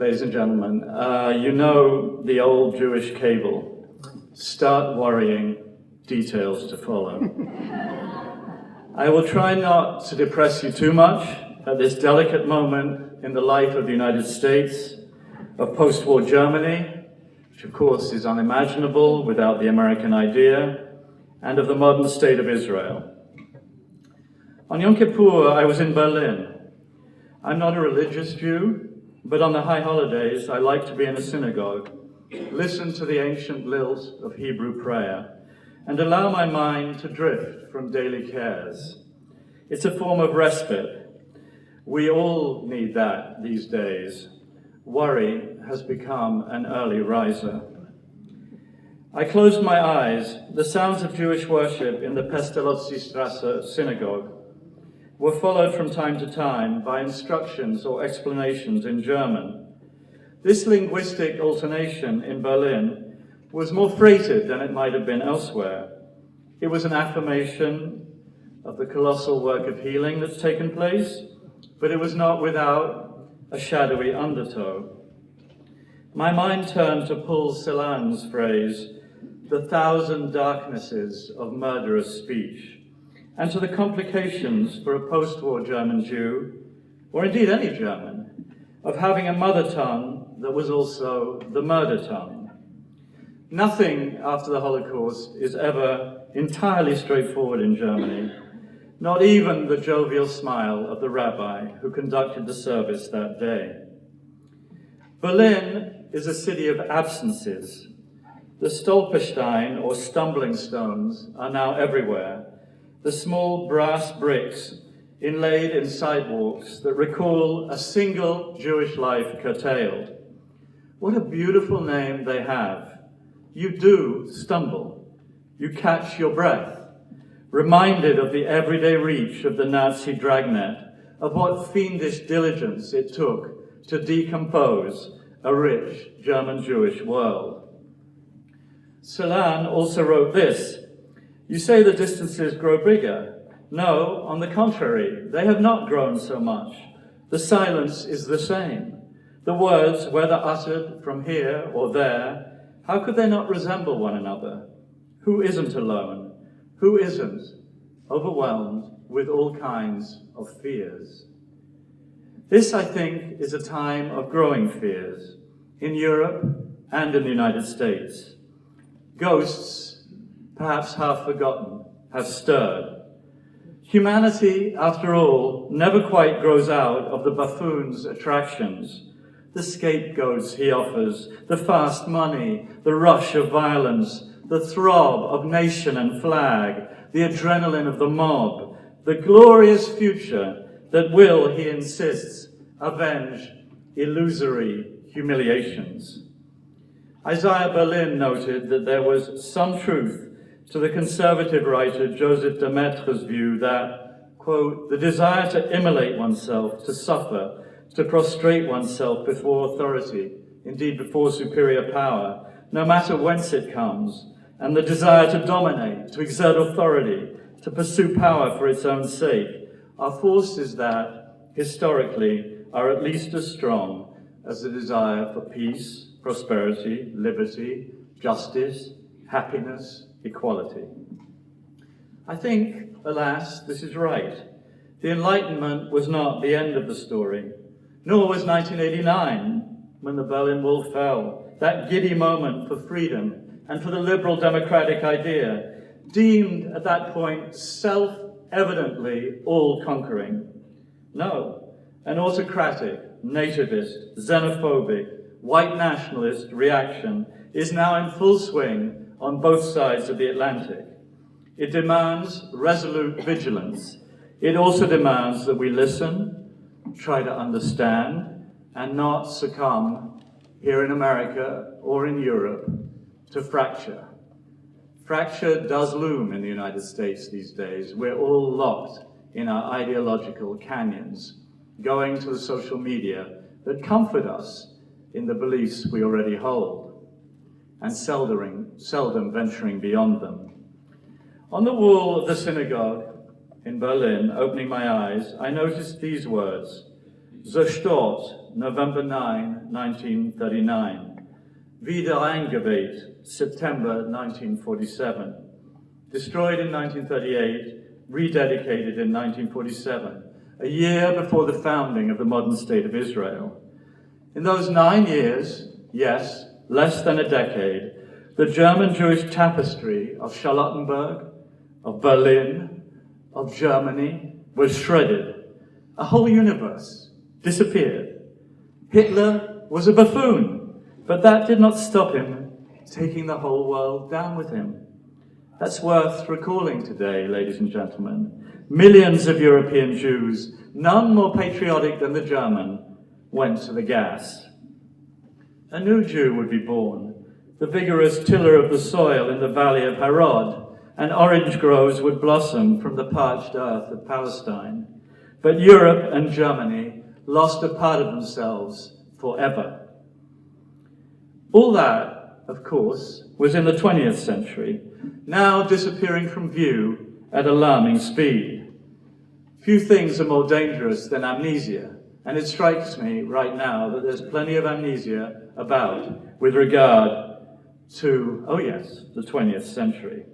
ladies and gentlemen. You know the old Jewish cable. Start worrying, details to follow. I will try not to depress you too much at this delicate moment in the life of the United States, of post-war Germany, which of course is unimaginable without the American idea, and of the modern state of Israel. On Yom Kippur, I was in Berlin. I'm not a religious Jew, but on the high holidays, I like to be in a synagogue, listen to the ancient lilt of Hebrew prayer, and allow my mind to drift from daily cares. It's a form of respite. We all need that these days. Worry has become an early riser. I closed my eyes. The sounds of Jewish worship in the Pestalozzi-Strasse synagogue were followed from time to time by instructions or explanations in German. This linguistic alternation in Berlin was more freighted than it might have been elsewhere. It was an affirmation of the colossal work of healing that's taken place, but it was not without a shadowy undertow. My mind turned to Paul Celan's phrase, "the thousand darknesses of murderous speech," and to the complications for a post-war German Jew, or indeed any German, of having a mother tongue that was also the murder tongue. Nothing after the Holocaust is ever entirely straightforward in Germany, not even the jovial smile of the rabbi who conducted the service that day. Berlin is a city of absences. The Stolperstein, or stumbling stones, are now everywhere. The small brass bricks inlaid in sidewalks that recall a single Jewish life curtailed. What a beautiful name they have. You do stumble. You catch your breath, reminded of the everyday reach of the Nazi dragnet, of what fiendish diligence it took to decompose a rich German Jewish world. Celan also wrote this, "You say the distances grow bigger. No, on the contrary, they have not grown so much. The silence is the same. The words, whether uttered from here or there, how could they not resemble one another? Who isn't alone? Who isn't overwhelmed with all kinds of fears?" This, I think, is a time of growing fears in Europe and in the United States. Ghosts, perhaps half forgotten, have stirred. Humanity, after all, never quite grows out of the buffoon's attractions, the scapegoats he offers, the fast money, the rush of violence, the throb of nation and flag, the adrenaline of the mob, the glorious future that will, he insists, avenge illusory humiliations. Isaiah Berlin noted that there was some truth to the conservative writer Joseph de Maistre's view that, quote, "the desire to immolate oneself, to suffer, to prostrate oneself before authority, indeed before superior power, no matter whence it comes, and the desire to dominate, to exert authority, to pursue power for its own sake, are forces that, historically, are at least as strong as the desire for peace, prosperity, liberty, justice, happiness, equality." I think, alas, this is right. The Enlightenment was not the end of the story, nor was 1989, when the Berlin Wall fell, that giddy moment for freedom and for the liberal democratic idea, deemed at that point self-evidently all-conquering. No, an autocratic, nativist, xenophobic, white nationalist reaction is now in full swing on both sides of the Atlantic. It demands resolute vigilance. It also demands that we listen, try to understand, and not succumb, here in America or in Europe, to fracture. Fracture does loom in the United States these days. We're all locked in our ideological canyons, going to the social media that comfort us in the beliefs we already hold, and seldom venturing beyond them. On the wall of the synagogue in Berlin, opening my eyes, I noticed these words, Zerstört, November 9, 1939. Wieder eingeweiht, September 1947. Destroyed in 1938, rededicated in 1947, a year before the founding of the modern state of Israel. In those 9 years, yes, less than a decade, the German Jewish tapestry of Charlottenburg, of Berlin, of Germany was shredded. A whole universe disappeared. Hitler was a buffoon, but that did not stop him taking the whole world down with him. That's worth recalling today, ladies and gentlemen. Millions of European Jews, none more patriotic than the German, went to the gas. A new Jew would be born, the vigorous tiller of the soil in the valley of Harod, and orange groves would blossom from the parched earth of Palestine. But Europe and Germany lost a part of themselves forever. All that, of course, was in the 20th century, now disappearing from view at alarming speed. Few things are more dangerous than amnesia, and it strikes me right now that there's plenty of amnesia about with regard to, oh yes, the 20th century.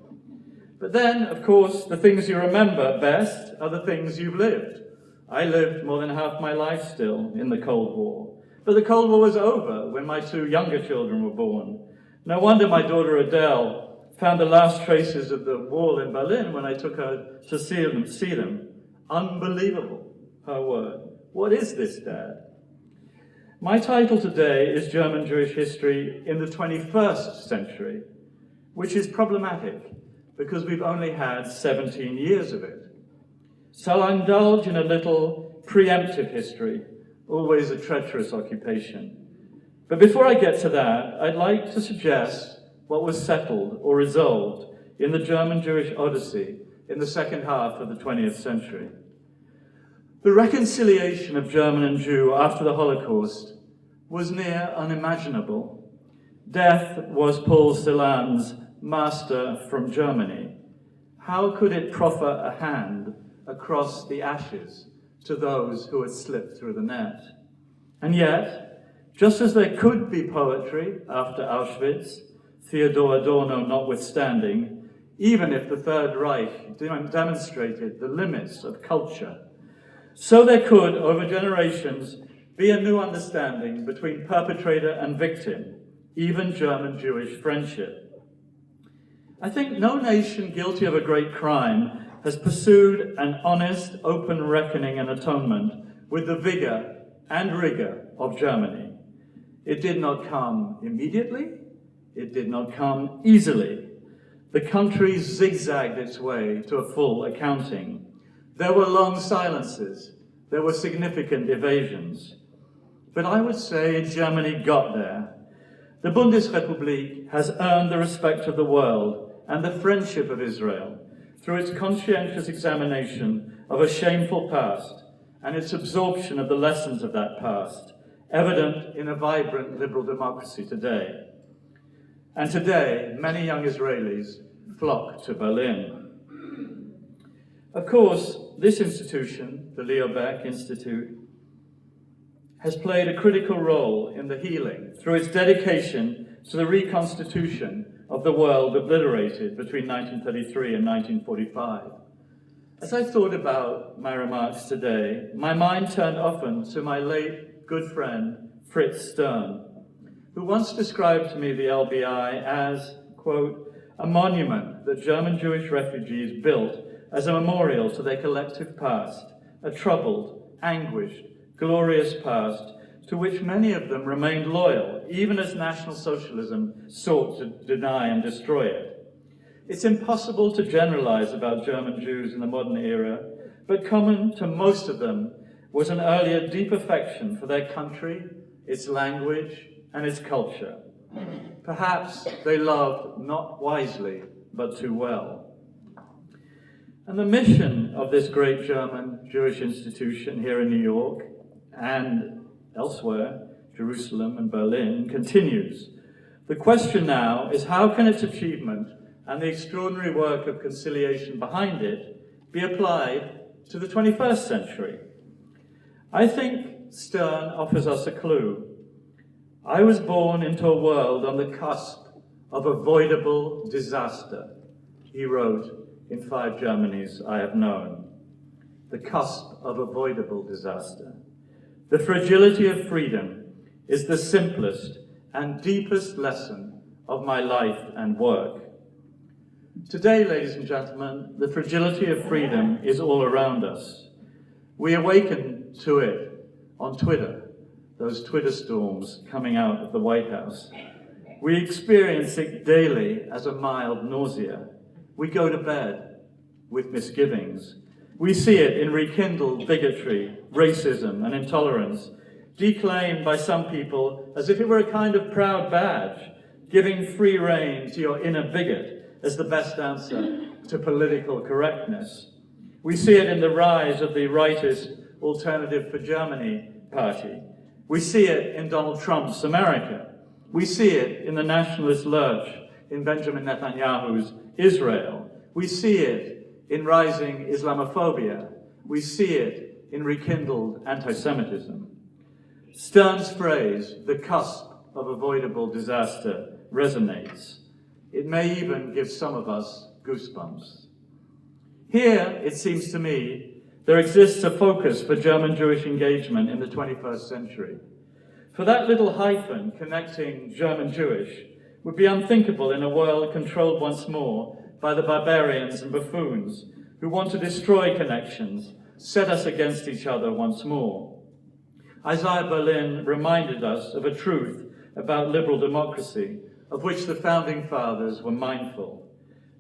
But then, of course, the things you remember best are the things you've lived. I lived more than half my life still in the Cold War. But the Cold War was over when my two younger children were born. No wonder my daughter Adele found the last traces of the wall in Berlin when I took her to see them. Unbelievable, her word. What is this, Dad? My title today is German Jewish History in the 21st Century, which is problematic because we've only had 17 years of it. So I'll indulge in a little preemptive history, always a treacherous occupation. But before I get to that, I'd like to suggest what was settled or resolved in the German Jewish Odyssey in the second half of the 20th century. The reconciliation of German and Jew after the Holocaust was near unimaginable. Death was Paul Celan's master from Germany. How could it proffer a hand across the ashes to those who had slipped through the net? And yet, just as there could be poetry after Auschwitz, Theodor Adorno notwithstanding, even if the Third Reich demonstrated the limits of culture, so there could, over generations, be a new understanding between perpetrator and victim, even German-Jewish friendship. I think no nation guilty of a great crime has pursued an honest, open reckoning and atonement with the vigor and rigor of Germany. It did not come immediately. It did not come easily. The country zigzagged its way to a full accounting. There were long silences. There were significant evasions. But I would say Germany got there. The Bundesrepublik has earned the respect of the world and the friendship of Israel through its conscientious examination of a shameful past and its absorption of the lessons of that past, evident in a vibrant liberal democracy today. And today, many young Israelis flock to Berlin. Of course, this institution, the Leo Baeck Institute, has played a critical role in the healing through its dedication to the reconstitution of the world obliterated between 1933 and 1945. As I thought about my remarks today, my mind turned often to my late good friend, Fritz Stern, who once described to me the LBI as, quote, a monument that German Jewish refugees built as a memorial to their collective past, a troubled, anguished, glorious past to which many of them remained loyal, even as National Socialism sought to deny and destroy it. It's impossible to generalize about German Jews in the modern era, but common to most of them was an earlier deep affection for their country, its language, and its culture. Perhaps they loved not wisely, but too well. And the mission of this great German Jewish institution here in New York and elsewhere, Jerusalem and Berlin, continues. The question now is how can its achievement and the extraordinary work of conciliation behind it be applied to the 21st century? I think Stern offers us a clue. I was born into a world on the cusp of avoidable disaster, he wrote in 5 Germanys I have known. The cusp of avoidable disaster. The fragility of freedom is the simplest and deepest lesson of my life and work. Today, ladies and gentlemen, the fragility of freedom is all around us. We awaken to it on Twitter, those Twitter storms coming out of the White House. We experience it daily as a mild nausea. We go to bed with misgivings. We see it in rekindled bigotry, racism, and intolerance, declaimed by some people as if it were a kind of proud badge, giving free rein to your inner bigot as the best answer to political correctness. We see it in the rise of the rightist Alternative for Germany party. We see it in Donald Trump's America. We see it in the nationalist lurch in Benjamin Netanyahu's Israel. We see it in rising Islamophobia. We see it in rekindled anti-Semitism. Stern's phrase, the cusp of avoidable disaster, resonates. It may even give some of us goosebumps. Here, it seems to me, there exists a focus for German Jewish engagement in the 21st century. For that little hyphen connecting German Jewish would be unthinkable in a world controlled once more by the barbarians and buffoons who want to destroy connections, set us against each other once more. Isaiah Berlin reminded us of a truth about liberal democracy, of which the founding fathers were mindful.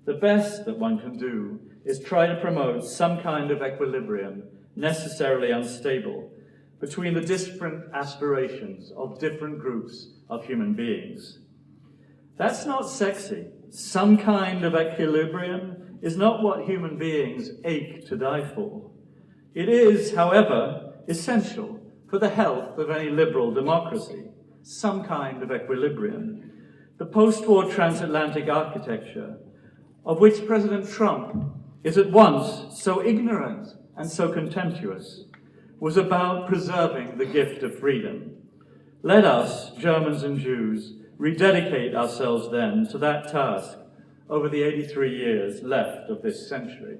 The best that one can do is try to promote some kind of equilibrium, necessarily unstable, between the different aspirations of different groups of human beings. That's not sexy. Some kind of equilibrium is not what human beings ache to die for. It is, however, essential for the health of any liberal democracy, some kind of equilibrium. The post-war transatlantic architecture, of which President Trump is at once so ignorant and so contemptuous, was about preserving the gift of freedom. Let us, Germans and Jews, rededicate ourselves then to that task over the 83 years left of this century.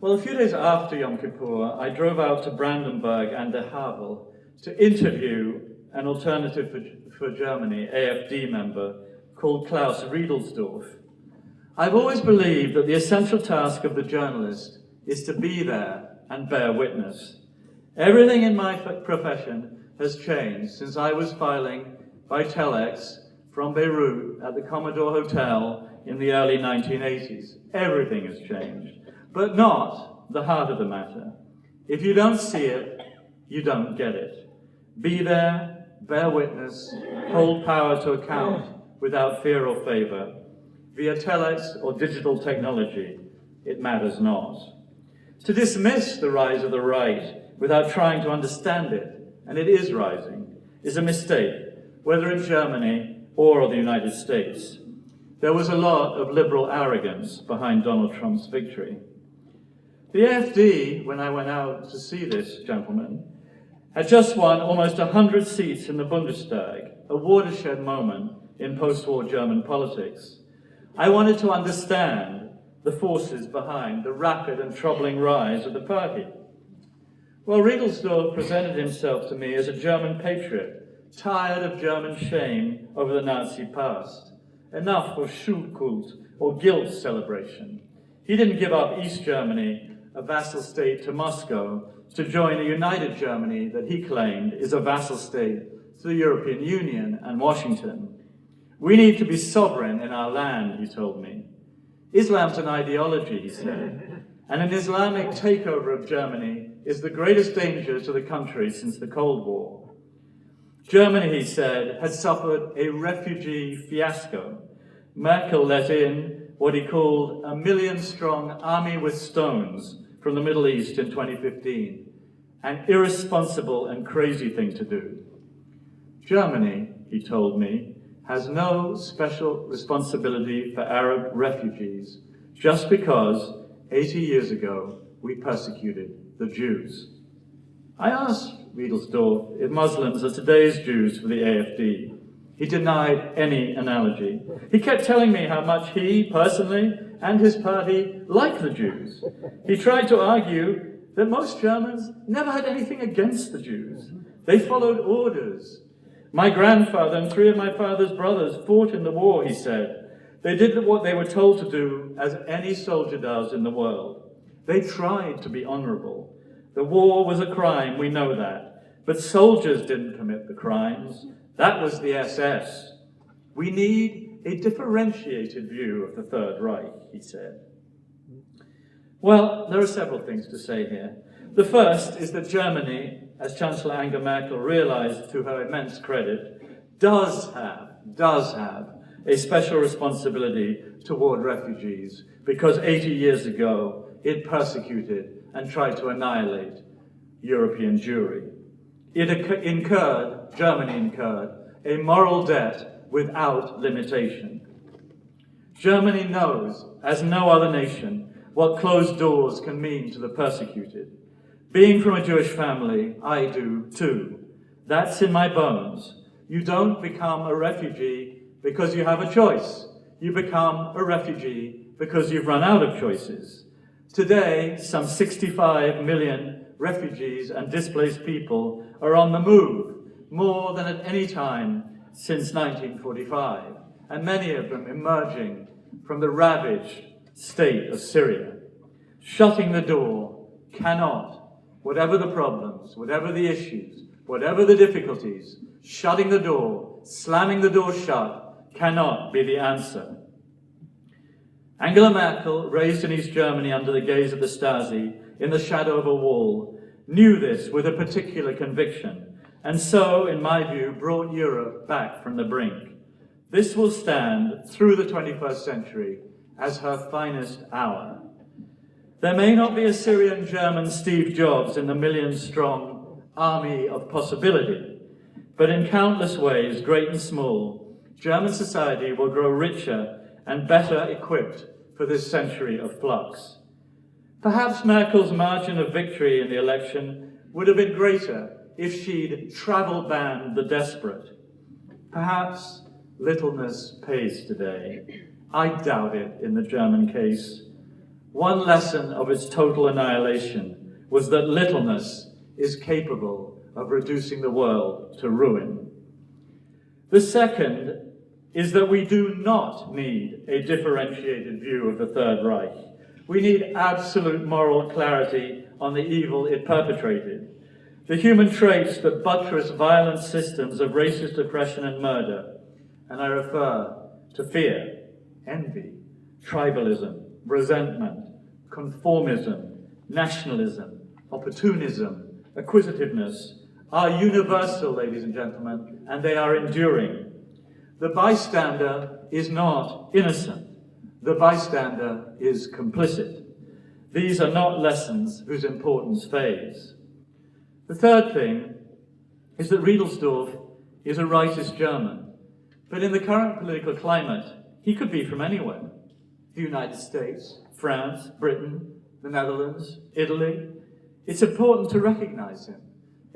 Well, a few days after Yom Kippur, I drove out to Brandenburg and Der Havel to interview an Alternative for Germany, AfD member, called Klaus Riedelsdorf. I've always believed that the essential task of the journalist is to be there and bear witness. Everything in my profession has changed since I was filing by telex from Beirut at the Commodore Hotel in the early 1980s. Everything has changed. But not the heart of the matter. If you don't see it, you don't get it. Be there, bear witness, hold power to account without fear or favor. Via telex or digital technology, it matters not. To dismiss the rise of the right without trying to understand it, and it is rising, is a mistake, whether in Germany or the United States. There was a lot of liberal arrogance behind Donald Trump's victory. The AfD, when I went out to see this gentleman, had just won almost 100 seats in the Bundestag, a watershed moment in post-war German politics. I wanted to understand the forces behind the rapid and troubling rise of the party. Well, Riedelsdorf presented himself to me as a German patriot, tired of German shame over the Nazi past. Enough of Schuldkult or guilt celebration. He didn't give up East Germany, a vassal state to Moscow, to join a united Germany that he claimed is a vassal state to the European Union and Washington. We need to be sovereign in our land, he told me. Islam's an ideology, he said, and an Islamic takeover of Germany is the greatest danger to the country since the Cold War. Germany, he said, had suffered a refugee fiasco. Merkel let in what he called a million-strong army with stones from the Middle East in 2015, an irresponsible and crazy thing to do. Germany, he told me, has no special responsibility for Arab refugees just because 80 years ago we persecuted the Jews. I asked Riedelsdorf if Muslims are today's Jews for the AfD. He denied any analogy. He kept telling me how much he, personally, and his party like the Jews. He tried to argue that most Germans never had anything against the Jews. They followed orders. My grandfather and 3 of my father's brothers fought in the war, he said. They did what they were told to do, as any soldier does in the world. They tried to be honorable. The war was a crime, we know that. But soldiers didn't commit the crimes. That was the SS. We need a differentiated view of the Third Reich, he said. Well, there are several things to say here. The first is that Germany, as Chancellor Angela Merkel realized to her immense credit, does have a special responsibility toward refugees, because 80 years ago it persecuted and tried to annihilate European Jewry. Germany incurred a moral debt without limitation. Germany knows, as no other nation, what closed doors can mean to the persecuted. Being from a Jewish family, I do too. That's in my bones. You don't become a refugee because you have a choice. You become a refugee because you've run out of choices. Today, some 65 million refugees and displaced people are on the move, more than at any time since 1945, and many of them emerging from the ravaged state of Syria. Shutting the door cannot, whatever the problems, whatever the issues, whatever the difficulties, shutting the door, slamming the door shut, cannot be the answer. Angela Merkel, raised in East Germany under the gaze of the Stasi, in the shadow of a wall, knew this with a particular conviction, and so, in my view, brought Europe back from the brink. This will stand through the 21st century as her finest hour. There may not be a Syrian German Steve Jobs in the million-strong army of possibility, but in countless ways, great and small, German society will grow richer and better equipped for this century of flux. Perhaps Merkel's margin of victory in the election would have been greater if she'd travel banned the desperate. Perhaps littleness pays today. I doubt it in the German case. One lesson of its total annihilation was that littleness is capable of reducing the world to ruin. The second is that we do not need a differentiated view of the Third Reich. We need absolute moral clarity on the evil it perpetrated. The human traits that buttress violent systems of racist oppression and murder, and I refer to fear, envy, tribalism, resentment, conformism, nationalism, opportunism, acquisitiveness, are universal, ladies and gentlemen, and they are enduring. The bystander is not innocent. The bystander is complicit. These are not lessons whose importance fades. The third thing is that Riedelsdorf is a rightist German, but in the current political climate, he could be from anywhere. The United States, France, Britain, the Netherlands, Italy. It's important to recognize him.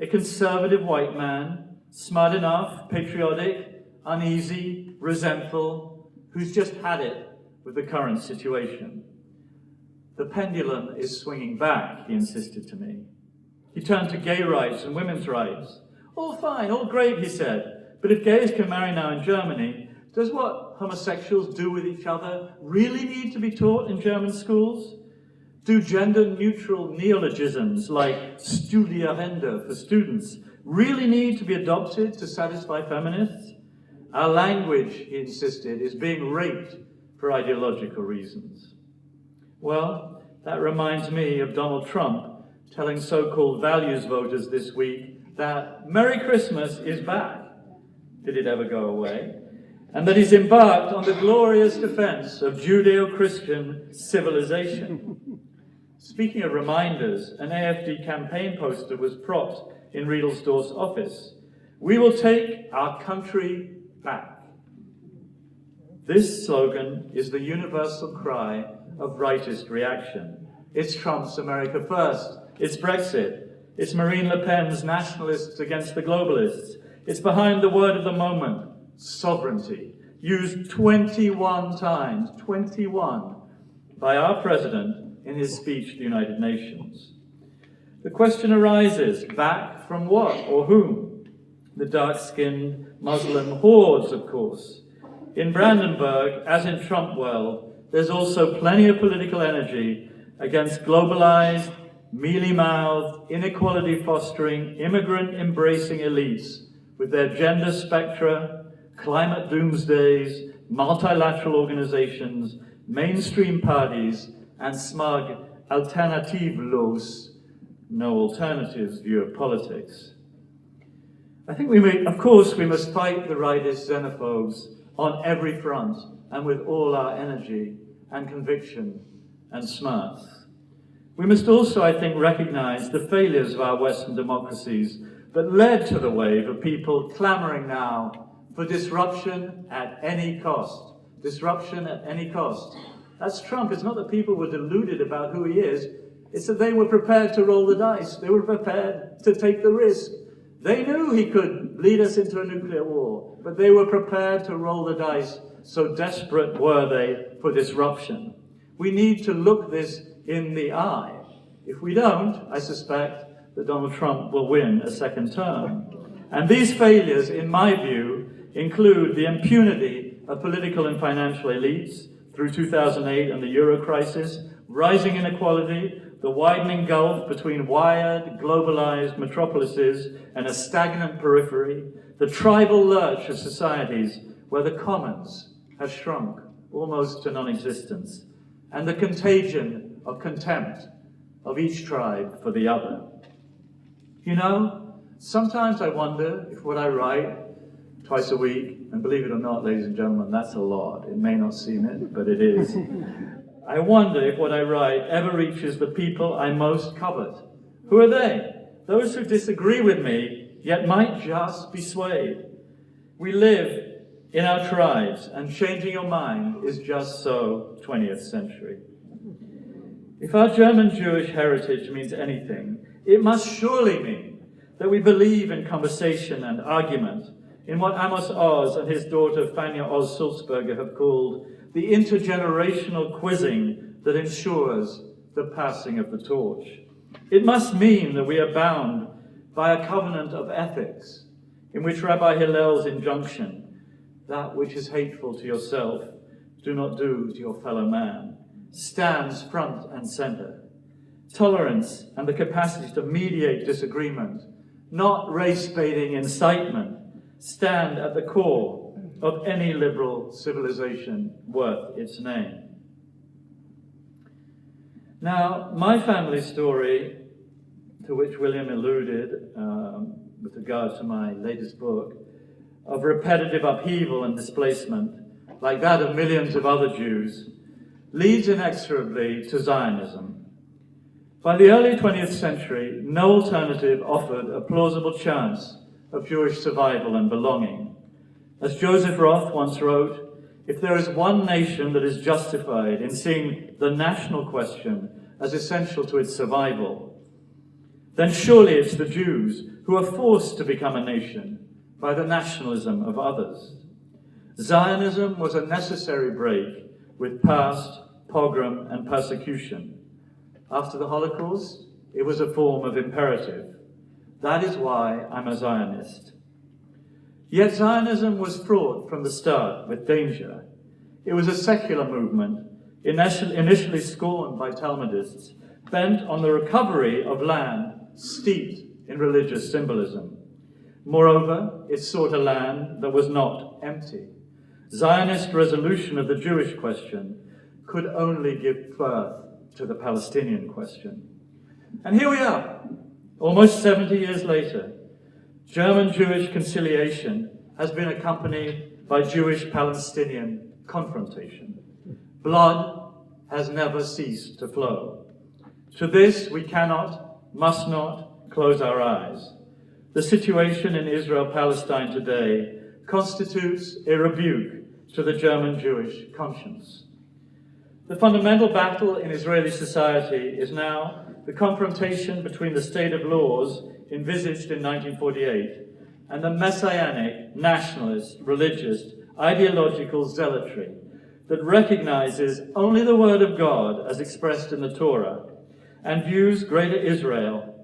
A conservative white man, smart enough, patriotic, uneasy, resentful, who's just had it with the current situation. The pendulum is swinging back, he insisted to me. He turned to gay rights and women's rights. All fine, all great, he said, but if gays can marry now in Germany, does what homosexuals do with each other really need to be taught in German schools? Do gender-neutral neologisms like Studierende for students really need to be adopted to satisfy feminists? Our language, he insisted, is being raped for ideological reasons. Well, that reminds me of Donald Trump telling so-called values voters this week that Merry Christmas is back. Did it ever go away? And that he's embarked on the glorious defense of Judeo-Christian civilization. Speaking of reminders, an AfD campaign poster was propped in Riedelsdorf's office. We will take our country back. This slogan is the universal cry of rightist reaction. It's Trump's America First. It's Brexit. It's Marine Le Pen's nationalists against the globalists. It's behind the word of the moment, sovereignty, used 21 times, 21, by our president in his speech to the United Nations. The question arises, back from what or whom? The dark-skinned Muslim hordes, of course. In Brandenburg, as in Trump world, there's also plenty of political energy against globalized, mealy-mouthed, inequality-fostering, immigrant-embracing elites with their gender spectra, climate doomsdays, multilateral organizations, mainstream parties, and smug alternativlos, no alternatives view of politics. I think of course we must fight the rightist xenophobes on every front and with all our energy and conviction and smarts. We must also, I think, recognize the failures of our Western democracies that led to the wave of people clamoring now for disruption at any cost. Disruption at any cost. That's Trump. It's not that people were deluded about who he is. It's that they were prepared to roll the dice. They were prepared to take the risk. They knew he could lead us into a nuclear war, but they were prepared to roll the dice, so desperate were they for disruption. We need to look this in the eye. If we don't, I suspect that Donald Trump will win a second term. And these failures, in my view, include the impunity of political and financial elites through 2008 and the euro crisis, rising inequality, the widening gulf between wired, globalized metropolises and a stagnant periphery, the tribal lurch of societies where the commons have shrunk almost to non-existence, and the contagion of contempt of each tribe for the other. You know, sometimes I wonder if what I write twice a week, and believe it or not, ladies and gentlemen, that's a lot. It may not seem it, but it is. I wonder if what I write ever reaches the people I most covet. Who are they? Those who disagree with me, yet might just be swayed. We live in our tribes, and changing your mind is just so 20th century. If our German Jewish heritage means anything, it must surely mean that we believe in conversation and argument, in what Amos Oz and his daughter Fania Oz Sulzberger have called the intergenerational quizzing that ensures the passing of the torch. It must mean that we are bound by a covenant of ethics in which Rabbi Hillel's injunction, that which is hateful to yourself, do not do to your fellow man, stands front and center. Tolerance and the capacity to mediate disagreement, not race-baiting incitement, stand at the core of any liberal civilization worth its name. Now, my family story, to which William alluded with regard to my latest book, of repetitive upheaval and displacement, like that of millions of other Jews, leads inexorably to Zionism. By the early 20th century, no alternative offered a plausible chance of Jewish survival and belonging. As Joseph Roth once wrote, if there is one nation that is justified in seeing the national question as essential to its survival, then surely it's the Jews who are forced to become a nation by the nationalism of others. Zionism was a necessary break with past pogrom and persecution. After the Holocaust, it was a form of imperative. That is why I'm a Zionist. Yet Zionism was fraught from the start with danger. It was a secular movement, initially scorned by Talmudists, bent on the recovery of land steeped in religious symbolism. Moreover, it sought a land that was not empty. Zionist resolution of the Jewish question could only give birth to the Palestinian question. And here we are, almost 70 years later. German Jewish conciliation has been accompanied by Jewish-Palestinian confrontation. Blood has never ceased to flow. To this we cannot, must not close our eyes. The situation in Israel-Palestine today constitutes a rebuke to the German Jewish conscience. The fundamental battle in Israeli society is now the confrontation between the state of laws envisaged in 1948 and the messianic, nationalist, religious, ideological zealotry that recognizes only the word of God as expressed in the Torah and views Greater Israel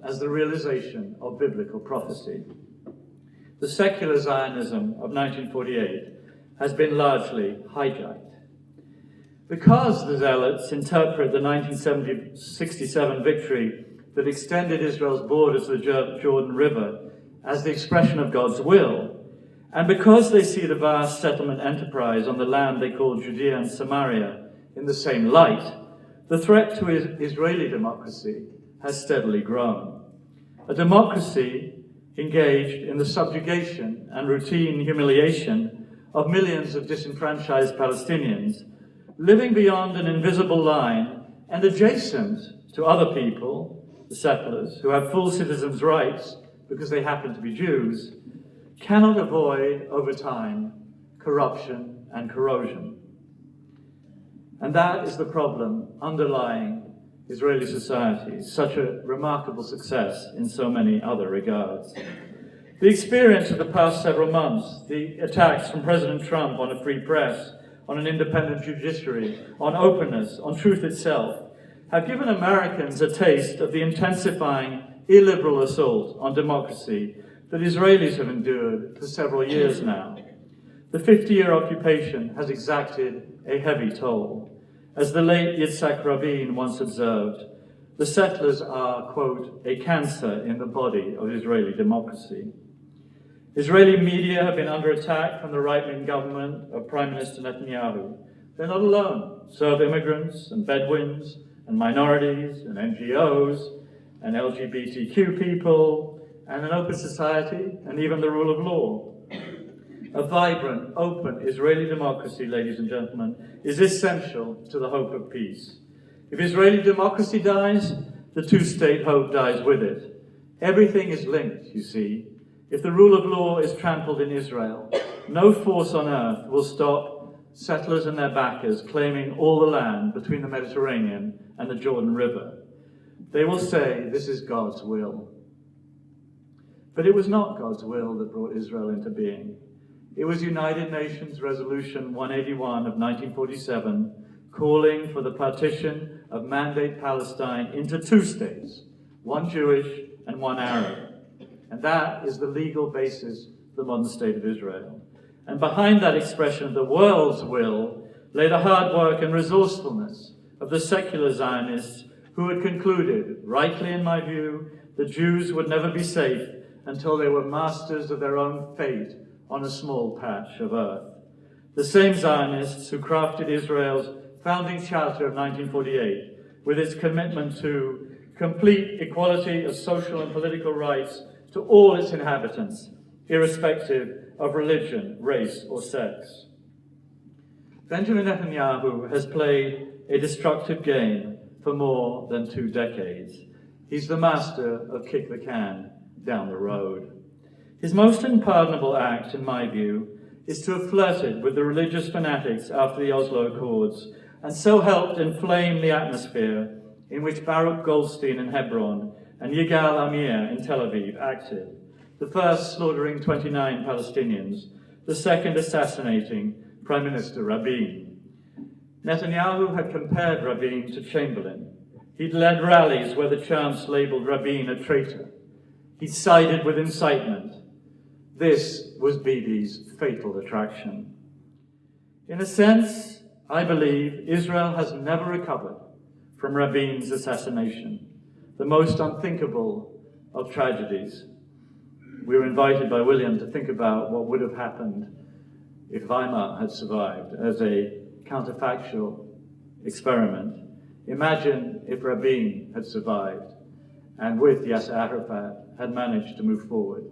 as the realization of biblical prophecy. The secular Zionism of 1948 has been largely hijacked. Because the zealots interpret the 1967 victory that extended Israel's borders to the Jordan River as the expression of God's will, and because they see the vast settlement enterprise on the land they call Judea and Samaria in the same light, the threat to Israeli democracy has steadily grown. A democracy engaged in the subjugation and routine humiliation of millions of disenfranchised Palestinians living beyond an invisible line and adjacent to other people, the settlers, who have full citizens' rights because they happen to be Jews, cannot avoid, over time, corruption and corrosion. And that is the problem underlying Israeli society, such a remarkable success in so many other regards. The experience of the past several months, the attacks from President Trump on a free press, on an independent judiciary, on openness, on truth itself, have given Americans a taste of the intensifying illiberal assault on democracy that Israelis have endured for several years now. The 50-year occupation has exacted a heavy toll. As the late Yitzhak Rabin once observed, the settlers are, quote, a cancer in the body of Israeli democracy. Israeli media have been under attack from the right-wing government of Prime Minister Netanyahu. They're not alone. So have immigrants and Bedouins and minorities and NGOs and LGBTQ people and an open society and even the rule of law. A vibrant, open Israeli democracy, ladies and gentlemen, is essential to the hope of peace. If Israeli democracy dies, the two-state hope dies with it. Everything is linked, you see. If the rule of law is trampled in Israel, no force on earth will stop settlers and their backers claiming all the land between the Mediterranean and the Jordan River. They will say this is God's will. But it was not God's will that brought Israel into being. It was United Nations Resolution 181 of 1947 calling for the partition of Mandate Palestine into two states, one Jewish and one Arab. And that is the legal basis of the modern state of Israel. And behind that expression of the world's will lay the hard work and resourcefulness of the secular Zionists who had concluded, rightly in my view, that Jews would never be safe until they were masters of their own fate on a small patch of earth. The same Zionists who crafted Israel's founding charter of 1948 with its commitment to complete equality of social and political rights to all its inhabitants, irrespective of religion, race, or sex. Benjamin Netanyahu has played a destructive game for more than 2 decades. He's the master of kick the can down the road. His most unpardonable act, in my view, is to have flirted with the religious fanatics after the Oslo Accords and so helped inflame the atmosphere in which Baruch Goldstein in Hebron and Yigal Amir in Tel Aviv acted, the first slaughtering 29 Palestinians, the second assassinating Prime Minister Rabin. Netanyahu had compared Rabin to Chamberlain. He'd led rallies where the chants labeled Rabin a traitor. He'd sided with incitement. This was Bibi's fatal attraction. In a sense, I believe Israel has never recovered from Rabin's assassination, the most unthinkable of tragedies. We were invited by William to think about what would have happened if Weimar had survived as a counterfactual experiment. Imagine if Rabin had survived and with Yasser Arafat had managed to move forward.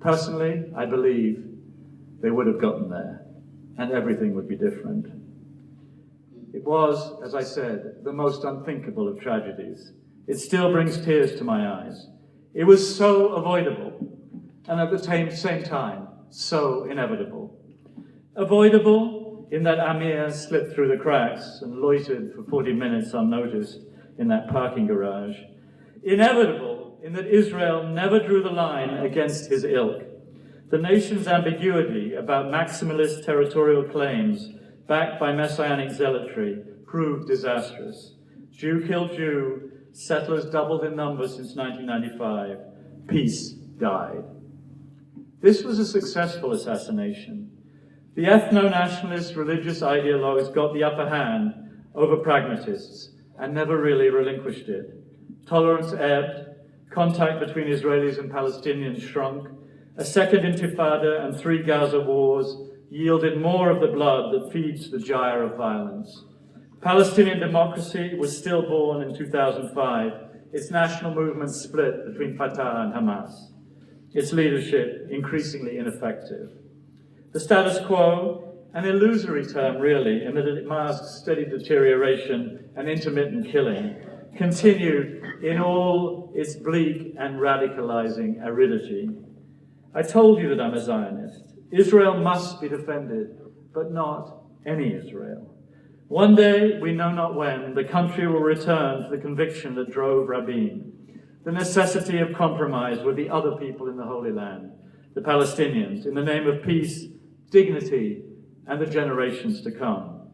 Personally, I believe they would have gotten there and everything would be different. It was, as I said, the most unthinkable of tragedies. It still brings tears to my eyes. It was so avoidable and at the same time, so inevitable. Avoidable in that Amir slipped through the cracks and loitered for 40 minutes unnoticed in that parking garage. Inevitable in that Israel never drew the line against his ilk. The nation's ambiguity about maximalist territorial claims backed by messianic zealotry proved disastrous. Jew killed Jew, settlers doubled in number since 1995. Peace died. This was a successful assassination. The ethno-nationalist religious ideologues got the upper hand over pragmatists and never really relinquished it. Tolerance ebbed, contact between Israelis and Palestinians shrunk, a second intifada and 3 Gaza wars yielded more of the blood that feeds the gyre of violence. Palestinian democracy was stillborn in 2005, its national movement split between Fatah and Hamas, its leadership increasingly ineffective. The status quo, an illusory term really, in that it masks steady deterioration and intermittent killing, continued in all its bleak and radicalizing aridity. I told you that I'm a Zionist. Israel must be defended, but not any Israel. One day, we know not when, the country will return to the conviction that drove Rabin, the necessity of compromise with the other people in the Holy Land, the Palestinians, in the name of peace, dignity, and the generations to come.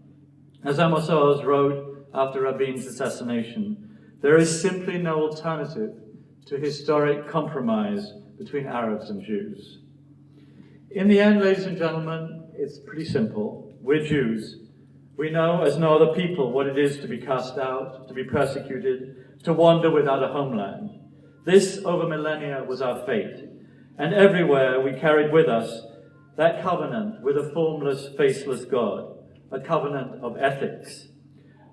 As Amos Oz wrote after Rabin's assassination, there is simply no alternative to historic compromise between Arabs and Jews. In the end, ladies and gentlemen, it's pretty simple. We're Jews. We know as no other people what it is to be cast out, to be persecuted, to wander without a homeland. This, over millennia, was our fate. And everywhere we carried with us that covenant with a formless, faceless God, a covenant of ethics.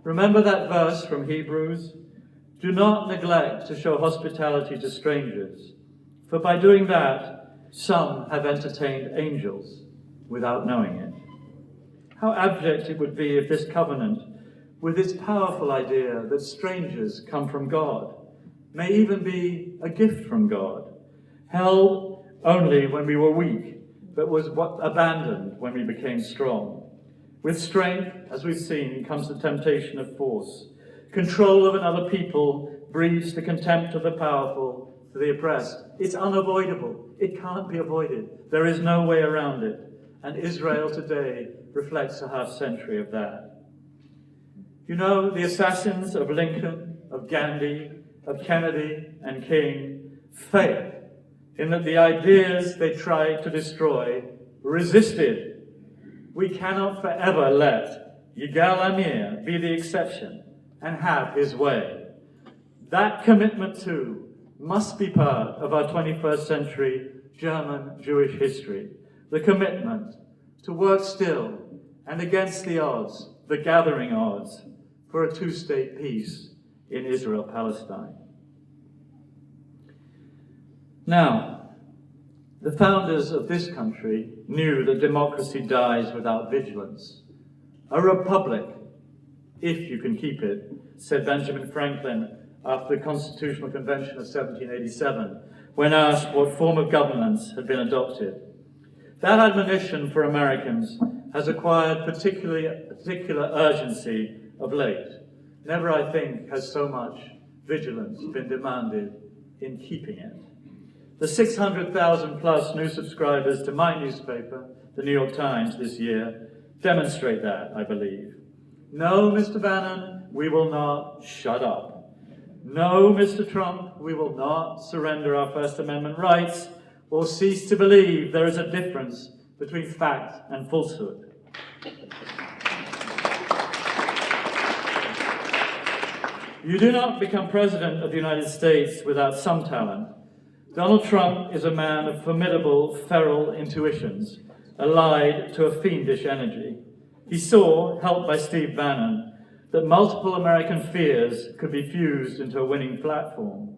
Remember that verse from Hebrews? Do not neglect to show hospitality to strangers, for by doing that, some have entertained angels without knowing it. How abject it would be if this covenant, with its powerful idea that strangers come from God, may even be a gift from God, held only when we were weak, but was abandoned when we became strong. With strength, as we've seen, comes the temptation of force. Control of another people breeds the contempt of the powerful for the oppressed. It's unavoidable. It can't be avoided. There is no way around it. And Israel today reflects a half-century of that. You know, the assassins of Lincoln, of Gandhi, of Kennedy and King failed in that the ideas they tried to destroy resisted. We cannot forever let Yigal Amir be the exception and have his way. That commitment, too, must be part of our 21st century German Jewish history. The commitment to work still and against the odds, the gathering odds, for a 2-state peace in Israel-Palestine. Now, the founders of this country knew that democracy dies without vigilance. A republic, if you can keep it, said Benjamin Franklin after the Constitutional Convention of 1787, when asked what form of governance had been adopted. That admonition for Americans has acquired particular urgency of late. Never, I think, has so much vigilance been demanded in keeping it. The 600,000 plus new subscribers to my newspaper, the New York Times, this year demonstrate that, I believe. No, Mr. Bannon, we will not shut up. No, Mr. Trump, we will not surrender our First Amendment rights or cease to believe there is a difference between fact and falsehood. You do not become president of the United States without some talent. Donald Trump is a man of formidable, feral intuitions, allied to a fiendish energy. He saw, helped by Steve Bannon, that multiple American fears could be fused into a winning platform.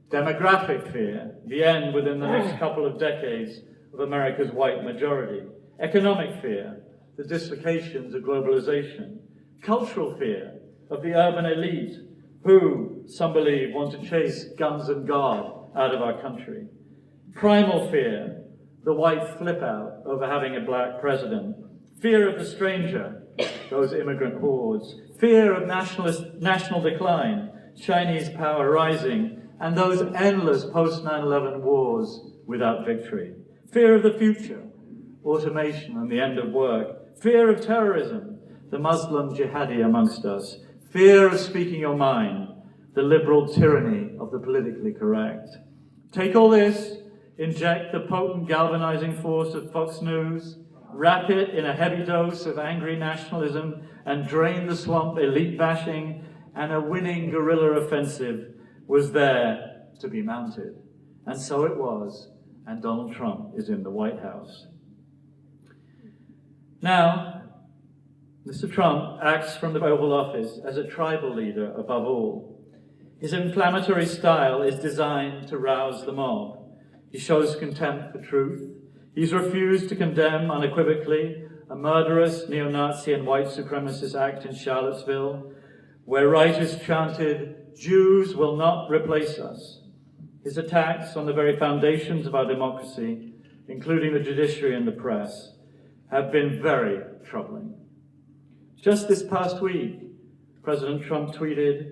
Demographic fear, the end within the next couple of decades of America's white majority. Economic fear, the dislocations of globalization. Cultural fear of the urban elite, who, some believe, want to chase guns and God out of our country. Primal fear, the white flip out over having a black president. fear of the stranger, those immigrant hordes, fear of national decline, Chinese power rising, and those endless post-9/11 wars without victory, fear of the future, automation and the end of work, fear of terrorism, the Muslim jihadi amongst us, fear of speaking your mind, the liberal tyranny of the politically correct. Take all this, inject the potent galvanizing force of Fox News, wrap it in a heavy dose of angry nationalism, and drain the swamp elite bashing, and a winning guerrilla offensive was there to be mounted. And so it was, and Donald Trump is in the White House. Now, Mr. Trump acts from the Oval Office as a tribal leader above all. His inflammatory style is designed to rouse the mob. He shows contempt for truth. He's refused to condemn unequivocally a murderous neo-Nazi and white supremacist act in Charlottesville, where writers chanted, "Jews will not replace us." His attacks on the very foundations of our democracy, including the judiciary and the press, have been very troubling. Just this past week, President Trump tweeted,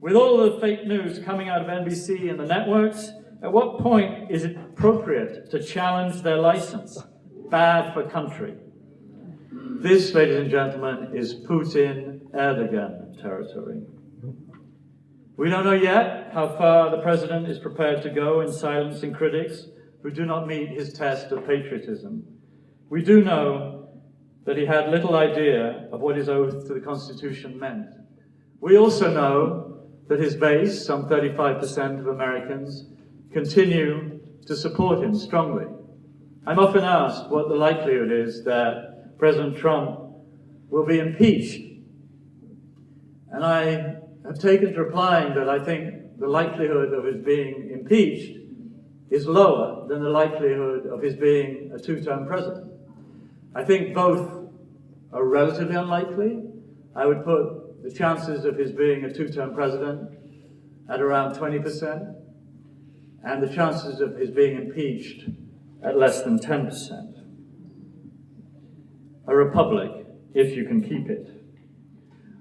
"With all the fake news coming out of NBC and the networks, at what point is it appropriate to challenge their license? Bad for country." This, ladies and gentlemen, is Putin-Erdogan territory. We don't know yet how far the president is prepared to go in silencing critics who do not meet his test of patriotism. We do know that he had little idea of what his oath to the Constitution meant. We also know that his base, some 35% of Americans, continue to support him strongly. I'm often asked what the likelihood is that President Trump will be impeached. And I have taken to replying that I think the likelihood of his being impeached is lower than the likelihood of his being a two-term president. I think both are relatively unlikely. I would put the chances of his being a two-term president at around 20%, and the chances of his being impeached at less than 10%. A republic, if you can keep it.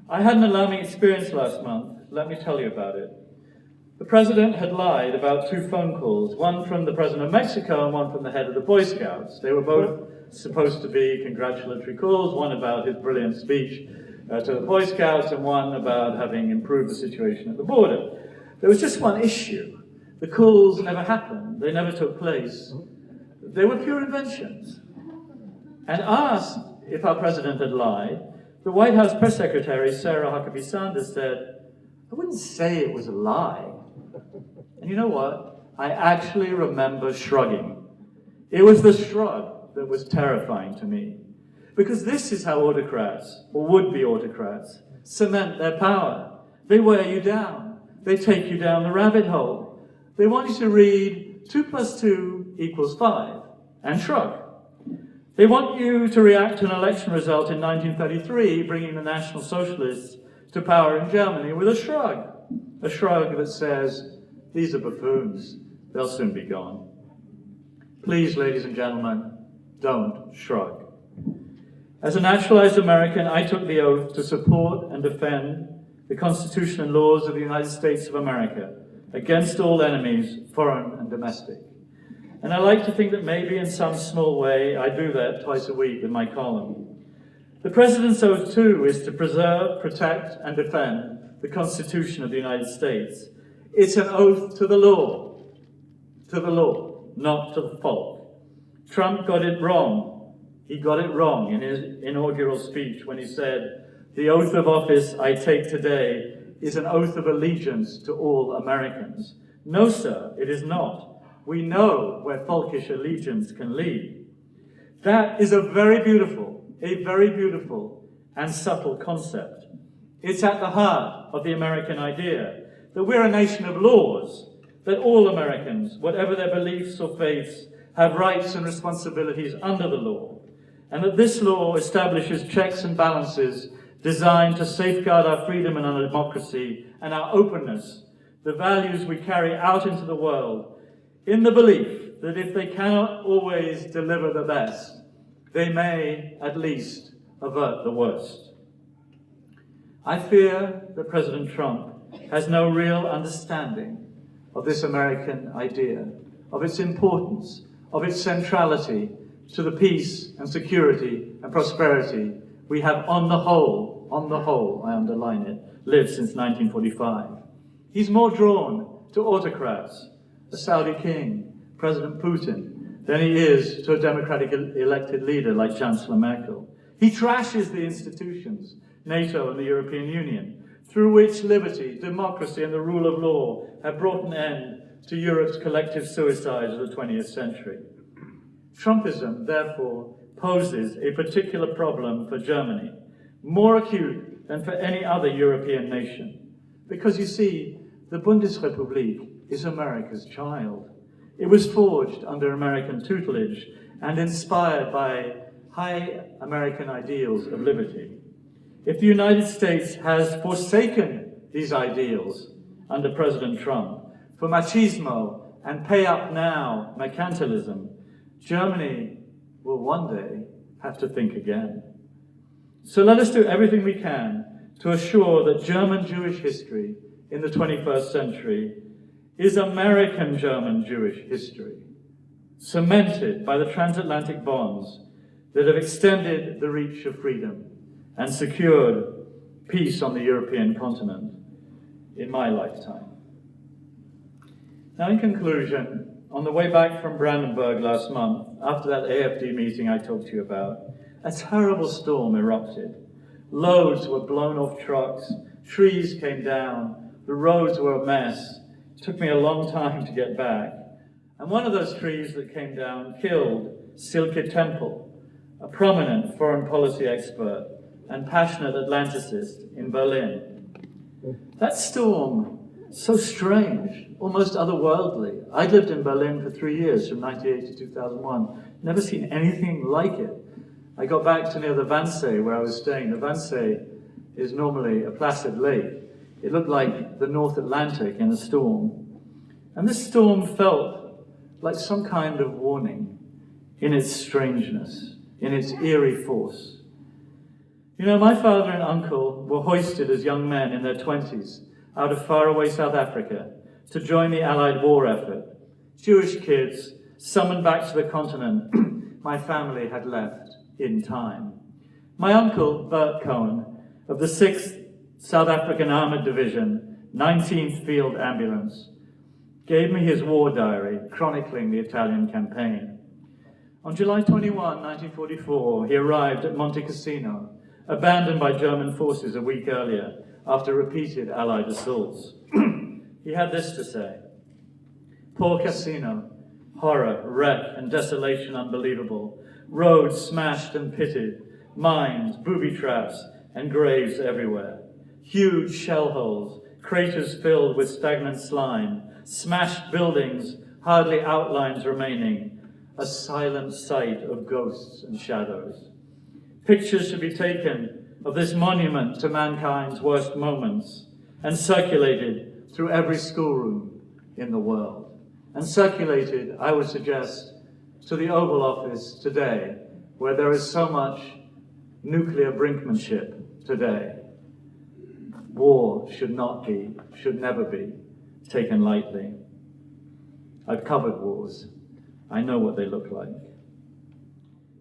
I had an alarming experience last month. Let me tell you about it. The president had lied about two phone calls, one from the president of Mexico and one from the head of the Boy Scouts. They were both supposed to be congratulatory calls, one about his brilliant speech to the Boy Scouts and one about having improved the situation at the border. There was just one issue. The calls never happened. They never took place. They were pure inventions. And asked if our president had lied, the White House press secretary, Sarah Huckabee Sanders, said, "I wouldn't say it was a lie." And you know what? I actually remember shrugging. It was the shrug that was terrifying to me. Because this is how autocrats, or would-be autocrats, cement their power. They wear you down. They take you down the rabbit hole. They want you to read 2 + 2 = 5 and shrug. They want you to react to an election result in 1933, bringing the National Socialists to power in Germany with a shrug that says, "These are buffoons. They'll soon be gone." Please, ladies and gentlemen, don't shrug. As a naturalized American, I took the oath to support and defend the Constitution and laws of the United States of America against all enemies, foreign and domestic. And I like to think that maybe in some small way I do that twice a week in my column. The President's oath, too, is to preserve, protect, and defend the Constitution of the United States. It's an oath to the law, not to the folk. Trump got it wrong. He got it wrong in his inaugural speech when he said, "The oath of office I take today is an oath of allegiance to all Americans." No, sir, it is not. We know where folkish allegiance can lead. That is a very beautiful and subtle concept. It's at the heart of the American idea that we're a nation of laws, that all Americans, whatever their beliefs or faiths, have rights and responsibilities under the law, and that this law establishes checks and balances designed to safeguard our freedom and our democracy and our openness, the values we carry out into the world, in the belief that if they cannot always deliver the best, they may at least avert the worst. I fear that President Trump has no real understanding of this American idea, of its importance, of its centrality to the peace and security and prosperity we have on the whole, I underline it, lived since 1945. He's more drawn to autocrats, a Saudi king, President Putin, than he is to a democratically elected leader like Chancellor Merkel. He trashes the institutions, NATO and the European Union, through which liberty, democracy and the rule of law have brought an end to Europe's collective suicide of the 20th century. Trumpism, therefore, poses a particular problem for Germany, more acute than for any other European nation. Because you see, the Bundesrepublik is America's child. It was forged under American tutelage and inspired by high American ideals of liberty. If the United States has forsaken these ideals under President Trump for machismo and pay up now mercantilism, Germany will one day have to think again. So let us do everything we can to assure that German Jewish history in the 21st century is American German Jewish history, cemented by the transatlantic bonds that have extended the reach of freedom and secured peace on the European continent in my lifetime. Now, in conclusion, on the way back from Brandenburg last month, after that AfD meeting I talked to you about, a terrible storm erupted. Loads were blown off trucks, trees came down, the roads were a mess. It took me a long time to get back. And one of those trees that came down killed Silke Tempel, a prominent foreign policy expert and passionate Atlanticist in Berlin. That storm, so strange, almost otherworldly. I lived in Berlin for 3 years, from 1998 to 2001. Never seen anything like it. I got back to near the Wannsee, where I was staying. The Wannsee is normally a placid lake. It looked like the North Atlantic in a storm. And this storm felt like some kind of warning in its strangeness, in its eerie force. You know, my father and uncle were hoisted as young men in their 20s out of faraway South Africa to join the Allied war effort. Jewish kids summoned back to the continent my family had left in time. My uncle, Bert Cohen, of the 6th South African Armored Division, 19th Field Ambulance, gave me his war diary chronicling the Italian campaign. On July 21, 1944, he arrived at Monte Cassino, abandoned by German forces a week earlier after repeated Allied assaults. He had this to say: "Poor Cassino, horror, wreck, and desolation unbelievable, roads smashed and pitted, mines, booby traps, and graves everywhere. Huge shell holes, craters filled with stagnant slime, smashed buildings, hardly outlines remaining, a silent sight of ghosts and shadows. Pictures should be taken of this monument to mankind's worst moments and circulated through every schoolroom in the world. And circulated, I would suggest, to the Oval Office today, where there is so much nuclear brinkmanship today. War should never be taken lightly. I've covered wars. I know what they look like.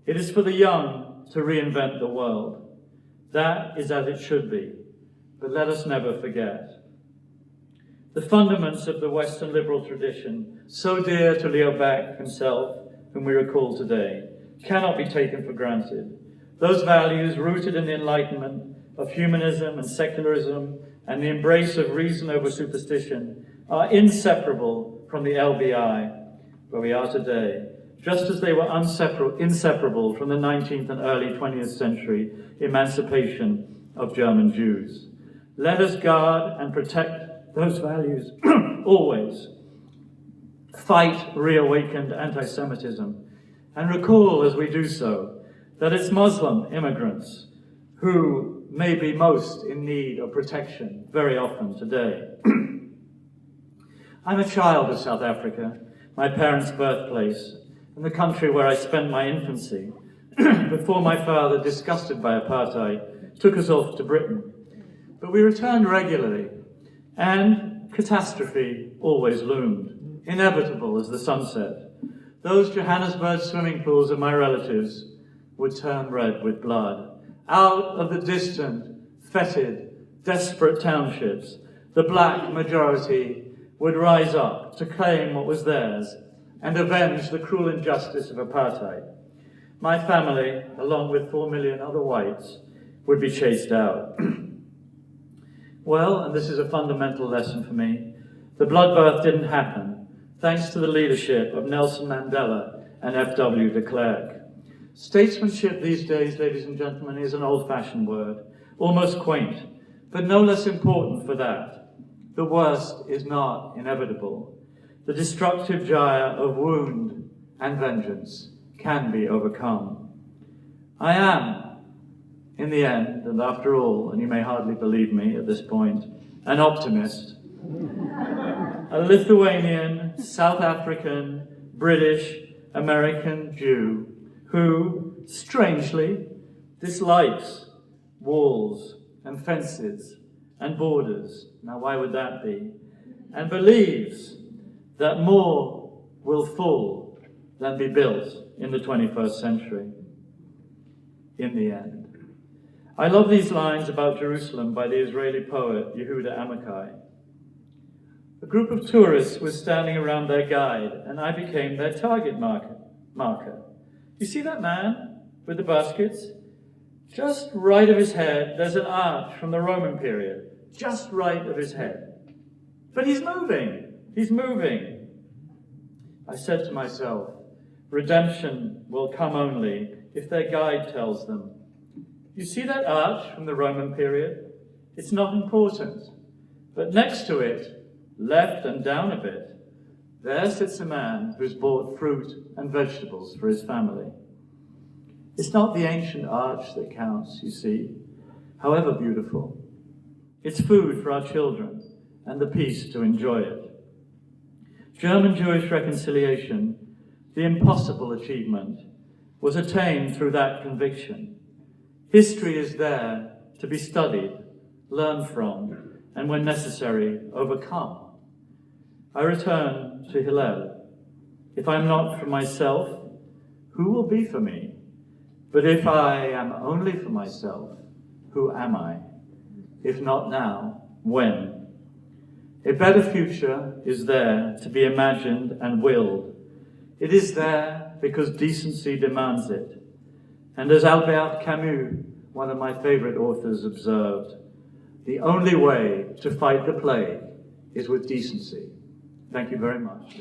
It is for the young to reinvent the world. That is as it should be, but let us never forget. The fundaments of the Western liberal tradition, so dear to Leo Baeck himself, whom we recall today, cannot be taken for granted. Those values, rooted in the Enlightenment of humanism and secularism and the embrace of reason over superstition, are inseparable from the LBI, where we are today, just as they were inseparable from the 19th and early 20th century emancipation of German Jews. Let us guard and protect those values always. Fight reawakened anti-Semitism, and recall as we do so that it's Muslim immigrants who may be most in need of protection very often today. I'm a child of South Africa, my parents' birthplace, and the country where I spent my infancy, before my father, disgusted by apartheid, took us off to Britain. But we returned regularly, and catastrophe always loomed, inevitable as the sunset. Those Johannesburg swimming pools of my relatives would turn red with blood. Out of the distant, fetid, desperate townships, the black majority would rise up to claim what was theirs and avenge the cruel injustice of apartheid. My family, along with 4 million other whites, would be chased out. Well, and this is a fundamental lesson for me, the bloodbath didn't happen thanks to the leadership of Nelson Mandela and F.W. de Klerk. Statesmanship these days, ladies and gentlemen, is an old-fashioned word, almost quaint, but no less important for that. The worst is not inevitable. The destructive gyre of wound and vengeance can be overcome. I am, in the end, and after all, and you may hardly believe me at this point, an optimist. A Lithuanian, South African, British, American Jew who, strangely, dislikes walls and fences and borders. Now, why would that be? And believes that more will fall than be built in the 21st century. In the end. I love these lines about Jerusalem by the Israeli poet Yehuda Amichai. A group of tourists was standing around their guide, and I became their target marker. You see that man with the baskets? Just right of his head, there's an arch from the Roman period. Just right of his head. But he's moving. He's moving. I said to myself, redemption will come only if their guide tells them, you see that arch from the Roman period? It's not important. But next to it, left and down a bit, there sits a man who's bought fruit and vegetables for his family. It's not the ancient arch that counts, you see, however beautiful. It's food for our children and the peace to enjoy it. German Jewish reconciliation, the impossible achievement, was attained through that conviction. History is there to be studied, learned from, and when necessary, overcome. I return to Hillel. If I'm not for myself, who will be for me? But if I am only for myself, who am I? If not now, when? A better future is there to be imagined and willed. It is there because decency demands it. And as Albert Camus, one of my favorite authors, observed, the only way to fight the plague is with decency. Thank you very much.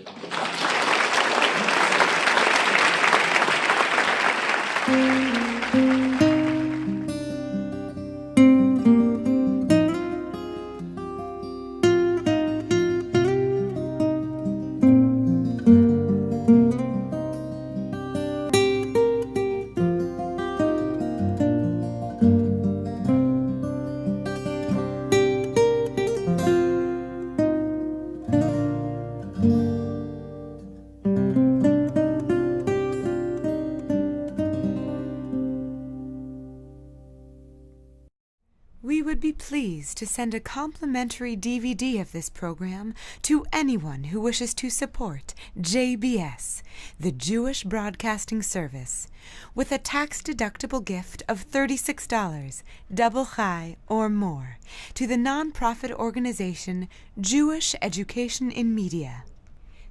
We would be pleased to send a complimentary DVD of this program to anyone who wishes to support JBS, the Jewish Broadcasting Service, with a tax-deductible gift of $36, double chai or more, to the nonprofit organization Jewish Education in Media.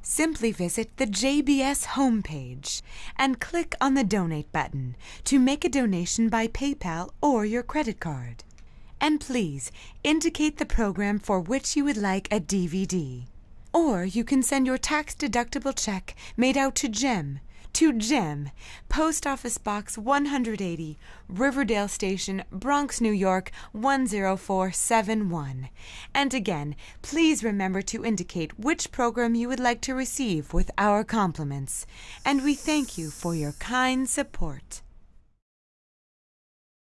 Simply visit the JBS homepage and click on the Donate button to make a donation by PayPal or your credit card. And please indicate the program for which you would like a DVD. Or you can send your tax-deductible check made out to Jem, Post Office Box 180, Riverdale Station, Bronx, New York 10471. And again, please remember to indicate which program you would like to receive with our compliments. And we thank you for your kind support.